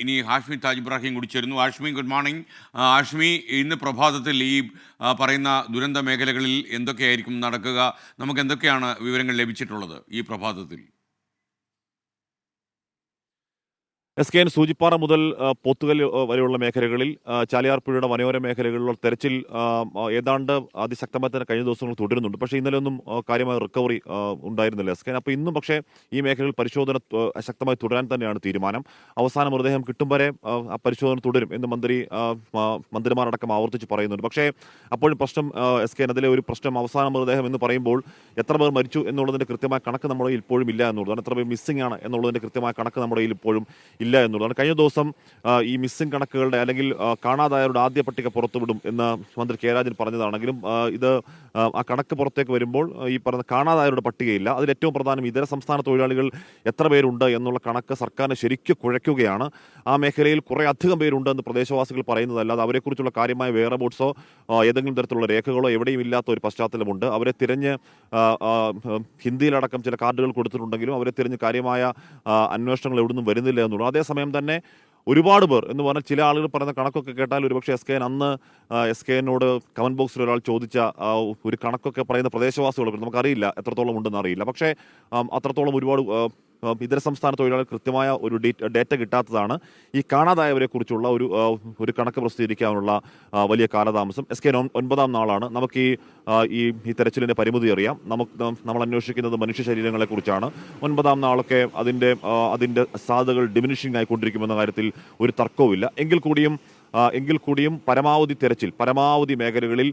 ഇനി ഹാഷ്മി താജ് ഇബ്രാഹിം കൂടി ചേരുന്നു. Hashmi, good morning. ഹാഷ്മി, ഇന്ന് പ്രഭാതത്തിൽ ഈ പറയുന്ന ദുരന്ത മേഖലകളിൽ എന്തൊക്കെയായിരിക്കും നടക്കുക? നമുക്ക് എന്തൊക്കെയാണ് വിവരങ്ങൾ ലഭിച്ചിട്ടുള്ളത് ഈ പ്രഭാതത്തിൽ? SKN സൂചിപ്പാറ മുതൽ പോത്തുകൽ വരെയുള്ള മേഖലകളിൽ ചാലിയാർ പുഴയുടെ വനയോര മേഖലകളിലുള്ള തെരച്ചിൽ ഏതാണ്ട് അതിശക്തമായി തന്നെ കഴിഞ്ഞ ദിവസങ്ങൾ തുടരുന്നുണ്ട്. പക്ഷേ ഇന്നലെയൊന്നും കാര്യമായ റിക്കവറി ഉണ്ടായിരുന്നില്ല SKN. അപ്പോൾ ഇന്നും പക്ഷേ ഈ മേഖലയിൽ പരിശോധന ശക്തമായി തുടരാൻ തന്നെയാണ് തീരുമാനം. അവസാന മൃതദേഹം കിട്ടും വരെ പരിശോധന തുടരും എന്ന് മന്ത്രിമാരടക്കം ആവർത്തിച്ച് പറയുന്നുണ്ട്. പക്ഷേ അപ്പോഴും പ്രശ്നം SKN, അതിലെ ഒരു പ്രശ്നം അവസാന മൃതദേഹം എന്ന് പറയുമ്പോൾ എത്ര പേർ മരിച്ചു എന്നുള്ളതിൻ്റെ കൃത്യമായ കണക്ക് നമ്മുടെ കയ്യിൽ ഇപ്പോഴും ഇല്ല എന്നുള്ളതാണ്. എത്ര പേർ മിസ്സിംഗ് ആണ് എന്നുള്ളതിൻ്റെ കൃത്യമായ കണക്ക് നമ്മുടെ കയ്യിൽ ഇപ്പോഴും ഇല്ല എന്നുള്ളതാണ്. കഴിഞ്ഞ ദിവസം ഈ മിസ്സിംഗ് കണക്കുകളുടെ അല്ലെങ്കിൽ കാണാതായവരുടെ ആദ്യ പട്ടിക പുറത്തുവിടും എന്ന് മന്ത്രി കെ രാജൻ പറഞ്ഞതാണെങ്കിലും ഇത് ആ കണക്ക് പുറത്തേക്ക് വരുമ്പോൾ ഈ പറഞ്ഞ കാണാതായവരുടെ പട്ടികയില്ല. അതിൽ ഏറ്റവും പ്രധാനം ഇതര സംസ്ഥാന തൊഴിലാളികൾ എത്ര പേരുണ്ട് എന്നുള്ള കണക്ക് സർക്കാരിനെ ശരിക്കും കുഴയ്ക്കുകയാണ്. ആ മേഖലയിൽ കുറേ അധികം പേരുണ്ട് എന്ന് പ്രദേശവാസികൾ പറയുന്നതല്ലാതെ അവരെക്കുറിച്ചുള്ള കാര്യമായ വെയർ അബൌട്ട്സോ ഏതെങ്കിലും തരത്തിലുള്ള രേഖകളോ എവിടെയും ഇല്ലാത്ത ഒരു പശ്ചാത്തലമുണ്ട്. അവരെ തിരഞ്ഞ് ഹിന്ദിയിലടക്കം ചില കാർഡുകൾ കൊടുത്തിട്ടുണ്ടെങ്കിലും അവരെ തിരഞ്ഞ് കാര്യമായ അന്വേഷണങ്ങൾ എവിടുന്നും വരുന്നില്ല എന്നുള്ളത്. അതേസമയം തന്നെ ഒരുപാട് പേർ എന്ന് പറഞ്ഞാൽ ചില ആളുകൾ പറയുന്ന കണക്കൊക്കെ കേട്ടാൽ ഒരുപക്ഷെ SKN അന്ന് SKNോട് കമന്റ് ബോക്സിൽ ഒരാൾ ചോദിച്ച ഒരു കണക്കൊക്കെ പറയുന്ന പ്രദേശവാസികളൊക്കെ നമുക്കറിയില്ല എത്രത്തോളം ഉണ്ടെന്ന് അറിയില്ല. പക്ഷേ അത്രത്തോളം ഒരുപാട് ഇതര സംസ്ഥാന തൊഴിലാളികൾ കൃത്യമായ ഒരു ഡേറ്റ കിട്ടാത്തതാണ് ഈ കാണാതായവരെ കുറിച്ചുള്ള ഒരു കണക്ക് പ്രസിദ്ധീകരിക്കാനുള്ള വലിയ കാലതാമസം. SKN 9ാം നാളാണ്. നമുക്ക് ഈ തെരച്ചിലിൻ്റെ പരിമിതി അറിയാം. നമ്മൾ അന്വേഷിക്കുന്നത് മനുഷ്യ ശരീരങ്ങളെക്കുറിച്ചാണ്. 9ാം നാളൊക്കെ അതിൻ്റെ സാധ്യതകൾ ഡിമിനിഷിംഗ് ആയിക്കൊണ്ടിരിക്കുമെന്ന കാര്യത്തിൽ ഒരു തർക്കവുമില്ല. എങ്കിൽ കൂടിയും പരമാവധി തെരച്ചിൽ, പരമാവധി മേഖലകളിൽ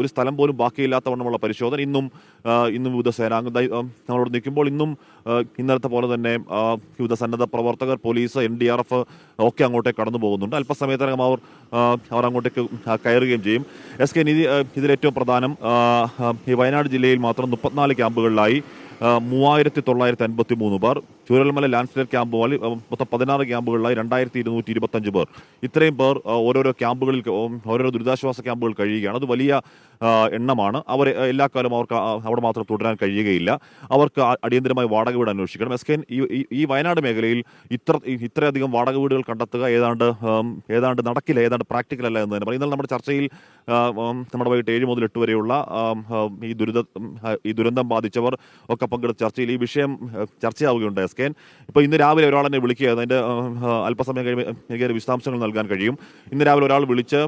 ഒരു സ്ഥലം പോലും ബാക്കിയില്ലാത്തവണ്ണമുള്ള പരിശോധന ഇന്നും വിവിധ സേനാംഗം നമ്മളോട് നിൽക്കുമ്പോൾ ഇന്നലത്തെ പോലെ തന്നെ വിവിധ സന്നദ്ധ പ്രവർത്തകർ, പോലീസ്, NDRF ഒക്കെ അങ്ങോട്ടേക്ക് കടന്നു പോകുന്നുണ്ട്. അല്പസമയത്തിനകം അവർ അങ്ങോട്ടേക്ക് കയറുകയും ചെയ്യും. SKN ഇതിലേറ്റവും പ്രധാനം ഈ വയനാട് ജില്ലയിൽ മാത്രം 34 ക്യാമ്പുകളിലായി 3953 പേർ. ചൂരൽമല ലാൻഡ്സ്ലൈഡ് ക്യാമ്പ് പോലെ മൊത്തം 16 ക്യാമ്പുകളിലായി 2225 പേർ. ഇത്രയും പേർ ഓരോരോ ക്യാമ്പുകളിൽ, ഓരോരോ ദുരിതാശ്വാസ ക്യാമ്പുകൾ കഴിയുകയാണ്. അത് വലിയ എണ്ണമാണ്. അവർ എല്ലാ കാലവും അവർക്ക് അവിടെ മാത്രം തുടരാൻ കഴിയുകയില്ല. അവർക്ക് അടിയന്തരമായി വാടക വീട് അന്വേഷിക്കണം. SKN ഈ വയനാട് മേഖലയിൽ ഇത്രയധികം വാടക വീടുകൾ കണ്ടെത്തുക ഏതാണ്ട് നടക്കില്ല, ഏതാണ്ട് പ്രാക്ടിക്കൽ അല്ല എന്ന് തന്നെ പറയും. ഇന്നലെ നമ്മുടെ ചർച്ചയിൽ നമ്മുടെ വൈകിട്ട് 7 മുതൽ 8 വരെയുള്ള ഈ ദുരന്തം ബാധിച്ചവർ ഒക്കെ പങ്കെടുത്ത ചർച്ചയിൽ ഈ വിഷയം ചർച്ചയാവുകയുണ്ട്. SKN ഇപ്പോൾ ഇന്ന് രാവിലെ ഒരാളെന്നെ വിളിക്കുകയായിരുന്നു. അതിൻ്റെ അല്പസമയം കഴിയുമ്പോൾ എനിക്ക് വിശദാംശങ്ങൾ നൽകാൻ കഴിയും. ഇന്ന് രാവിലെ ഒരാൾ വിളിച്ച്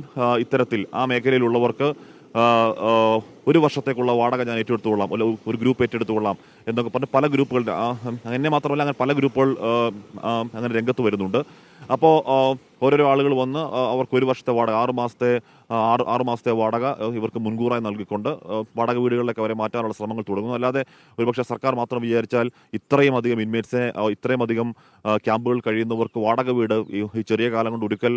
ഇത്തരത്തിൽ ആ മേഖലയിലുള്ളവർക്ക് ഒരു വർഷത്തേക്കുള്ള വാടക ഞാൻ ഏറ്റെടുത്തുകൊള്ളാം, ഒരു ഗ്രൂപ്പ് ഏറ്റെടുത്തുകൊള്ളാം എന്നൊക്കെ പറഞ്ഞ് പല ഗ്രൂപ്പുകളുടെ എന്നെ മാത്രമല്ല അങ്ങനെ പല ഗ്രൂപ്പുകൾ അങ്ങനെ രംഗത്ത് വരുന്നുണ്ട്. അപ്പോൾ ഓരോരോ ആളുകൾ വന്ന് അവർക്ക് ഒരു വർഷത്തെ വാടക, 6 മാസത്തെ വാടക ഇവർക്ക് മുൻകൂറായി നൽകിക്കൊണ്ട് വാടക വീടുകളിലേക്ക് അവരെ മാറ്റാനുള്ള ശ്രമങ്ങൾ തുടങ്ങുന്നു. അല്ലാതെ ഒരുപക്ഷെ സർക്കാർ മാത്രം വിചാരിച്ചാൽ ഇത്രയും അധികം ഇൻമേറ്റ്സിനെ, ഇത്രയും അധികം ക്യാമ്പുകൾ കഴിയുന്നവർക്ക് വാടക വീട് ഈ ചെറിയ കാലം കൊണ്ട് ഒരിക്കൽ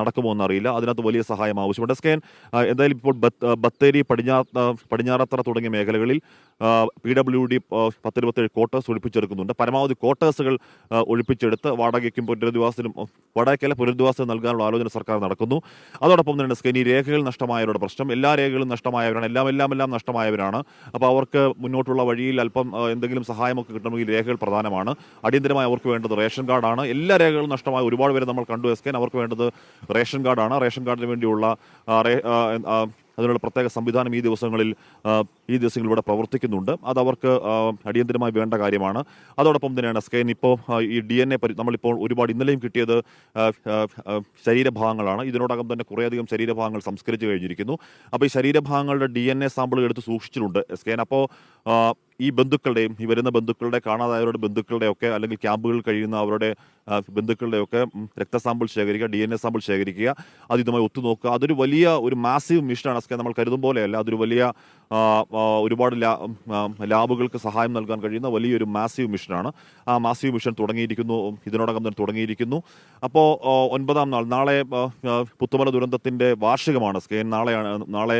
നടക്കുമോ എന്നറിയില്ല. അതിനകത്ത് വലിയ സഹായം ആവശ്യമുണ്ട്. SKN എന്തായാലും ഇപ്പോൾ ബത്തേരി, പടിഞ്ഞാറത്തറ തുടങ്ങിയ മേഖലകളിൽ PWD 10-27 ക്വാർട്ടേഴ്സ് ഒഴിപ്പിച്ചെടുക്കുന്നുണ്ട്. പരമാവധി ക്വാർട്ടേഴ്സുകൾ ഒഴിപ്പിച്ചെടുത്ത് വാടകയ്ക്കും പുനരധിവാസത്തിന് നൽകാനുള്ള ആലോചന സർക്കാർ നടക്കുന്നു. അതോടൊപ്പം തന്നെ SKN ഈ രേഖകൾ നഷ്ടമായവരുടെ പ്രശ്നം, എല്ലാ രേഖകളും നഷ്ടമായവരാണ്, എല്ലാം നഷ്ടമായവരാണ്. അപ്പോൾ അവർക്ക് മുന്നോട്ടുള്ള വഴിയിൽ അല്പം എന്തെങ്കിലും സഹായമൊക്കെ കിട്ടണമെങ്കിൽ രേഖകൾ പ്രധാനമാണ്. അടിയന്തരമായി അവർക്ക് വേണ്ടത് റേഷൻ കാർഡാണ്. എല്ലാ രേഖകളും നഷ്ടമായ ഒരുപാട് പേരെ നമ്മൾ കണ്ടു SKN. അവർക്ക് വേണ്ടത് റേഷൻ കാർഡാണ്. റേഷൻ കാർഡിന് വേണ്ടിയുള്ള അതിനുള്ള പ്രത്യേക സംവിധാനം ഈ ദിവസങ്ങളിൽ ഇവിടെ പ്രവർത്തിക്കുന്നുണ്ട്. അത് അവർക്ക് അടിയന്തരമായി വേണ്ട കാര്യമാണ്. അതോടൊപ്പം തന്നെയാണ് SKN ഇപ്പോൾ ഈ DNA നമ്മളിപ്പോൾ ഒരുപാട് ഇന്നലെയും കിട്ടിയത് ശരീരഭാഗങ്ങളാണ്. ഇതിനോടകം തന്നെ കുറേയധികം ശരീരഭാഗങ്ങൾ സംസ്കരിച്ച് കഴിഞ്ഞിരിക്കുന്നു. അപ്പോൾ ഈ ശരീരഭാഗങ്ങളുടെ DNA സാമ്പിളുകൾ എടുത്ത് സൂക്ഷിച്ചിട്ടുണ്ട് SKN. അപ്പോൾ ഈ ബന്ധുക്കളുടെയും ഈ വരുന്ന ബന്ധുക്കളുടെ, കാണാതായവരുടെ ബന്ധുക്കളുടെയൊക്കെ അല്ലെങ്കിൽ ക്യാമ്പുകളിൽ കഴിയുന്ന അവരുടെ ബന്ധുക്കളുടെയൊക്കെ രക്തസാമ്പിൾ ശേഖരിക്കുക, DNA സാമ്പിൾ ശേഖരിക്കുക, അത് ഇതുമായി ഒത്തുനോക്കുക. അതൊരു വലിയ മാസീവ് മിഷനാണ് SKN. നമ്മൾ കരുതും പോലെയല്ല. അതൊരു വലിയ ഒരുപാട് ലാബുകൾക്ക് സഹായം നൽകാൻ കഴിയുന്ന വലിയൊരു മാസീവ് മിഷനാണ്. ആ മാസീവ് മിഷൻ ഇതിനോടകം തന്നെ തുടങ്ങിയിരിക്കുന്നു. അപ്പോൾ 9ാം നാൾ, നാളെ പുത്തുമല ദുരന്തത്തിൻ്റെ വാർഷികമാണ് SKN. നാളെ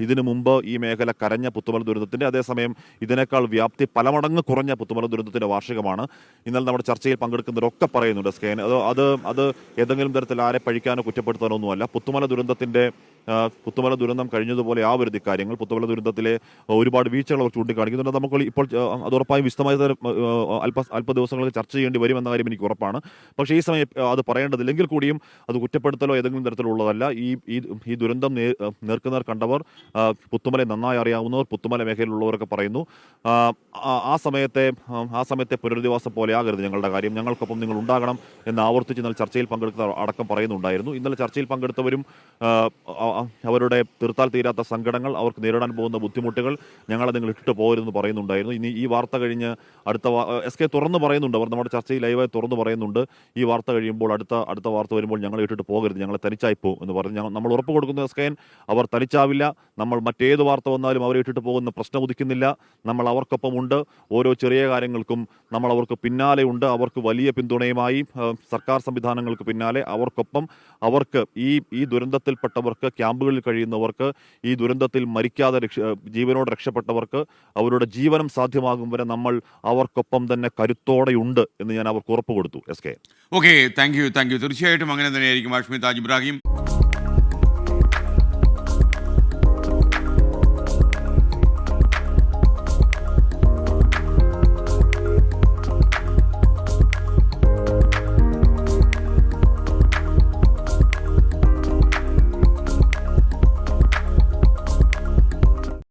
ഇതിനു മുമ്പ് ഈ മേഖല കരഞ്ഞ പുത്തുമല ദുരന്തത്തിൻ്റെ, അതേസമയം ഇതിനേക്കാൾ വ്യാപ്തി പല മടങ്ങ് കുറഞ്ഞ പുത്തുമല ദുരന്തത്തിൻ്റെ വാർഷികമാണ്. ഇന്നലെ നമ്മുടെ ചർച്ചയിൽ പങ്കെടുക്കുന്നവരൊക്കെ പറയുന്നുണ്ട് SKN. അത് ഏതെങ്കിലും തരത്തിൽ ആരെ പഴിക്കാനോ കുറ്റപ്പെടുത്താനോ ഒന്നുമല്ല. പുത്തുമല ദുരന്തം കഴിഞ്ഞതുപോലെ ആവരുത് കാര്യങ്ങൾ. പുത്തുമല ദുരന്തത്തിലെ ഒരുപാട് വീഴ്ചകൾ അവർ ചൂണ്ടിക്കാണിക്കുന്നുണ്ട്. നമുക്ക് ഇപ്പോൾ അത് ഉറപ്പായും വിശദമായി അല്പ ദിവസങ്ങളിൽ ചർച്ച ചെയ്യേണ്ടി വരുമെന്ന കാര്യം എനിക്ക് ഉറപ്പാണ്. പക്ഷേ ഈ സമയം അത് പറയേണ്ടതില്ലെങ്കിൽ കൂടിയും അത് കുറ്റപ്പെടുത്തലോ ഏതെങ്കിലും തരത്തിലുള്ളതല്ല. ഈ ദുരന്തം നേർക്കുനേർ കണ്ടവർ, പുത്തുമലയെ നന്നായി അറിയാവുന്നവർ, പുത്തുമല മേഖലയിലുള്ളവരൊക്കെ പറയുന്നു, ആ സമയത്തെ പുനരധിവാസം പോലെ ആകരുത് ഞങ്ങളുടെ കാര്യം, ഞങ്ങൾക്കൊപ്പം നിങ്ങൾ ഉണ്ടാകണം എന്ന് ആവർത്തിച്ച് ഇന്നലെ ചർച്ചയിൽ പങ്കെടുത്ത അടക്കം പറയുന്നുണ്ടായിരുന്നു. ഇന്നലെ ചർച്ചയിൽ പങ്കെടുത്തവരും അവരുടെ തീർത്താൽ തീരാത്ത സങ്കടങ്ങൾ, അവർക്ക് നേരിടാൻ പോകുന്ന ബുദ്ധിമുട്ടുകൾ ഞങ്ങളെ നിങ്ങൾ ഇട്ടിട്ട് പോകരുതെന്ന് പറയുന്നുണ്ടായിരുന്നു. ഇനി ഈ വാർത്ത കഴിഞ്ഞ് SK തുറന്നു പറയുന്നുണ്ട്, അവർ നമ്മുടെ ചർച്ചയിൽ ലൈവായി തുറന്നു പറയുന്നുണ്ട്, ഈ വാർത്ത കഴിയുമ്പോൾ അടുത്ത വാർത്ത വരുമ്പോൾ ഞങ്ങളെ ഇട്ടിട്ട് പോകരുത്, ഞങ്ങളെ തനിച്ചായി പോകും എന്ന് പറഞ്ഞ് നമ്മൾ ഉറപ്പ് കൊടുക്കുന്നു SK, അവർ തനിച്ചാവില്ല. നമ്മൾ മറ്റേത് വാർത്ത വന്നാലും അവരെ ഇട്ടിട്ട് പോകുന്ന പ്രശ്നം ഉദിക്കുന്നില്ല. നമ്മൾ അവർക്കൊപ്പമുണ്ട്. ഓരോ ചെറിയ കാര്യങ്ങൾക്കും നമ്മൾ അവർക്ക് പിന്നാലെ ഉണ്ട്. അവർക്ക് വലിയ പിന്തുണയുമായി സർക്കാർ സംവിധാനങ്ങൾക്ക് പിന്നാലെ അവർക്കൊപ്പം, അവർക്ക് ഈ ദുരന്തത്തിൽപ്പെട്ടവർക്ക്, ക്യാമ്പുകളിൽ കഴിയുന്നവർക്ക്, ഈ ദുരന്തത്തിൽ മരിക്കാതെ ജീവനോട് രക്ഷപ്പെട്ടവർക്ക് അവരുടെ ജീവനം സാധ്യമാകും വരെ നമ്മൾ അവർക്കൊപ്പം തന്നെ കരുത്തോടെയുണ്ട് എന്ന് ഞാൻ അവർക്ക് ഉറപ്പ് കൊടുത്തു. SK. Okay, thank you. തീർച്ചയായിട്ടും അങ്ങനെ തന്നെയായിരിക്കും. ഹാഷ്മി താജ് ഇബ്രാഹിം.